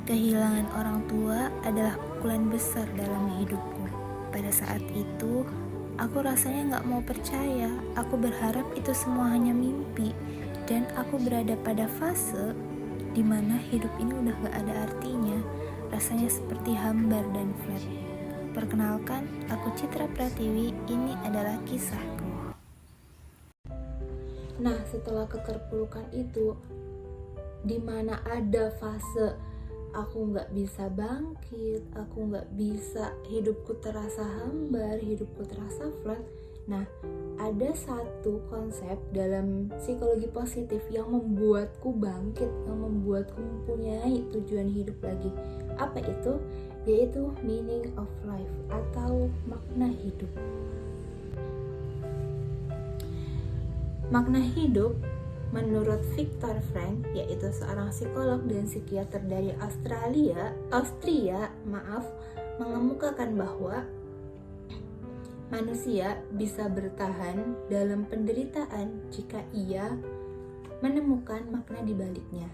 Kehilangan orang tua adalah pukulan besar dalam hidupku. Pada saat itu, aku rasanya gak mau percaya. Aku berharap itu semua hanya mimpi. Dan aku berada pada fase di mana hidup ini udah gak ada artinya. Rasanya seperti hambar dan flat. Perkenalkan, aku Citra Pratiwi. Ini adalah kisahku. Nah, setelah keterpurukan itu, di mana ada fase aku nggak bisa bangkit, aku nggak bisa, hidupku terasa hambar, hidupku terasa flat. Nah, ada satu konsep dalam psikologi positif yang membuatku bangkit, yang membuatku mempunyai tujuan hidup lagi. Apa itu? Yaitu meaning of life atau makna hidup. Makna hidup menurut Viktor Frankl, yaitu seorang psikolog dan psikiater dari Austria, mengemukakan bahwa manusia bisa bertahan dalam penderitaan jika ia menemukan makna di baliknya.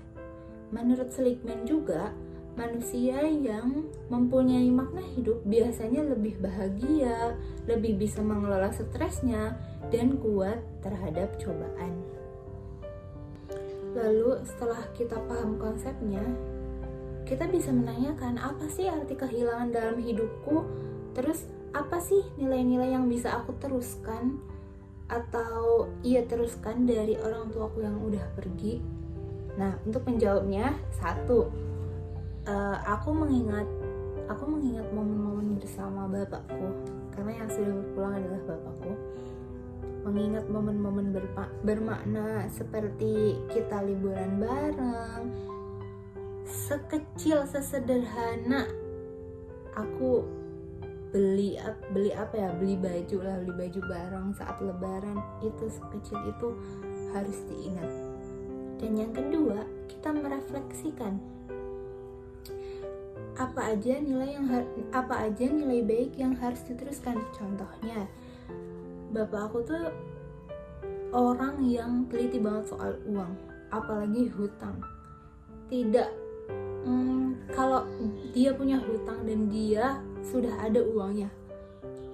Menurut Seligman juga, manusia yang mempunyai makna hidup biasanya lebih bahagia, lebih bisa mengelola stresnya, dan kuat terhadap cobaan. Lalu setelah kita paham konsepnya, kita bisa menanyakan apa sih arti kehilangan dalam hidupku? Terus apa sih nilai-nilai yang bisa aku teruskan atau teruskan dari orang tuaku yang udah pergi? Nah, untuk menjawabnya, satu, aku mengingat momen-momen bersama bapakku, karena yang sudah berpulang adalah bapakku. Mengingat momen-momen bermakna seperti kita liburan bareng, sekecil sesederhana aku beli baju bareng saat lebaran, itu sekecil itu harus diingat. Dan yang kedua, kita merefleksikan apa aja nilai baik yang harus diteruskan. Contohnya, bapak aku tuh orang yang teliti banget soal uang, apalagi hutang. Kalau dia punya hutang dan dia sudah ada uangnya,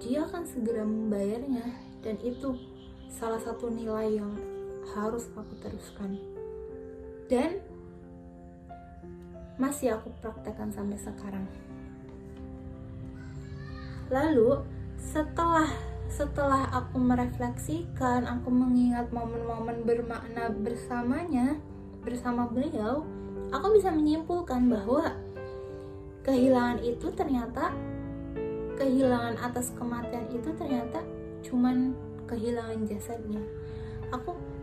dia akan segera membayarnya, dan itu salah satu nilai yang harus aku teruskan dan masih aku praktekkan sampai sekarang. Lalu setelah aku merefleksikan, aku mengingat momen-momen bermakna bersama beliau, aku bisa menyimpulkan bahwa kehilangan atas kematian itu ternyata cuman kehilangan jasadnya.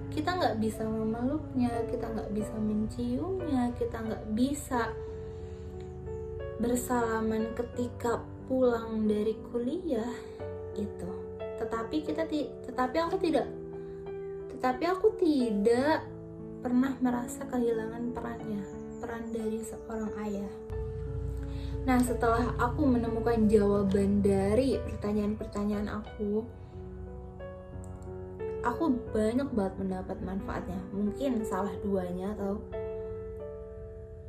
Kita nggak bisa memeluknya, kita nggak bisa menciumnya, kita nggak bisa bersalaman ketika pulang dari kuliah itu. Tetapi aku tidak pernah merasa kehilangan peran dari seorang ayah. Nah, setelah aku menemukan jawaban dari pertanyaan-pertanyaan aku banyak banget mendapat manfaatnya. Mungkin salah duanya atau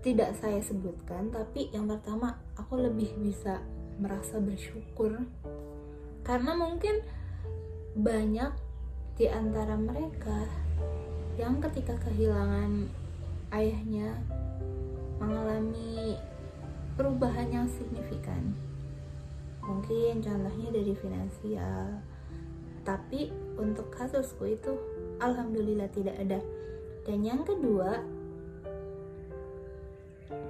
tidak saya sebutkan, tapi yang pertama, aku lebih bisa merasa bersyukur karena mungkin banyak di antara mereka yang ketika kehilangan ayahnya mengalami perubahan yang signifikan. Mungkin contohnya dari finansial, tapi untuk kasusku itu alhamdulillah tidak ada. Dan yang kedua,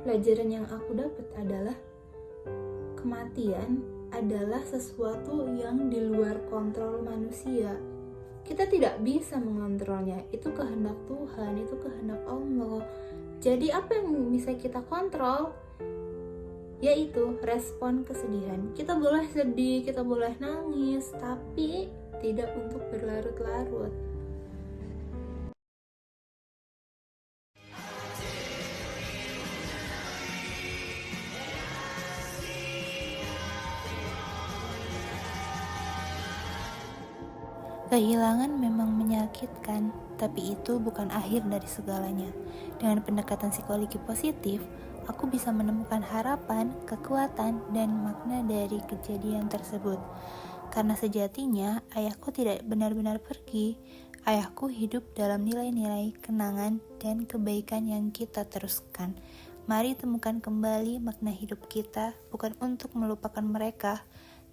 pelajaran yang aku dapat adalah kematian adalah sesuatu yang di luar kontrol manusia. Kita tidak bisa mengontrolnya, itu kehendak Tuhan, itu kehendak Allah. Jadi apa yang bisa kita kontrol? Yaitu respon kesedihan. Kita boleh sedih, kita boleh nangis, tapi tidak untuk berlarut-larut. Kehilangan memang menyakitkan, tapi itu bukan akhir dari segalanya. Dengan pendekatan psikologi positif, aku bisa menemukan harapan, kekuatan, dan makna dari kejadian tersebut. Karena sejatinya ayahku tidak benar-benar pergi. Ayahku hidup dalam nilai-nilai, kenangan, dan kebaikan yang kita teruskan. Mari temukan kembali makna hidup kita, bukan untuk melupakan mereka,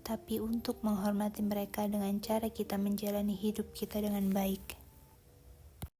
tapi untuk menghormati mereka dengan cara kita menjalani hidup kita dengan baik.